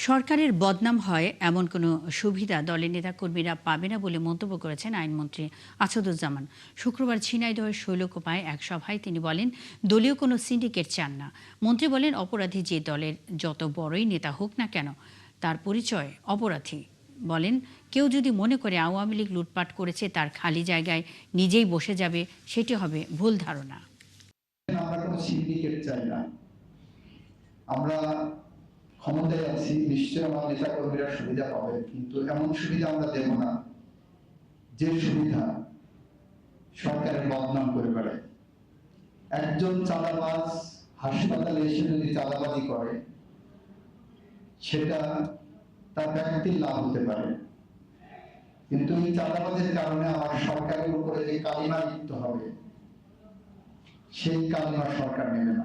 সরকারের বদনাম হয় এমন কোনো সুবিধা দলের নেতাকর্মীরা পাবে না বলে মন্তব্য করেছেন আইনমন্ত্রী আসাদুজ্জামান। শুক্রবার ঝিনাইদহের শৈলকুপায় এক সভায় তিনি বলেন, দলীয় কোনো সিন্ডিকেট চান না। মন্ত্রী বলেন, অপরাধী যে দলের যত বড়ই নেতা হোক না কেন, তার পরিচয় অপরাধী। বলেন, কেউ যদি মনে করে আওয়ামী লীগ লুটপাট করেছে, তার খালি জায়গায় নিজেই বসে যাবে, সেটি হবে ভুল ধারণা। আমরা কোনো সিন্ডিকেট চাই না। আমরা ক্ষমতায় আছি, নিশ্চয়ই আমার নেতা কর্মীরা সুবিধা পাবে, কিন্তু এমন সুবিধা আমরা দেব না যে সুবিধা সরকারের বদনাম করে বেড়ায়। একজন চাঁদাবাজ হাসপাতালে এসে যদি চাঁদাবাজি করে, সেটা তার ব্যক্তির লাভ হতে পারে, কিন্তু এই চাঁদাবাজের কারণে আমার সরকারের উপরে যে কালিমা লিপ্ত হবে, সেই কালিমা সরকার নেবে না।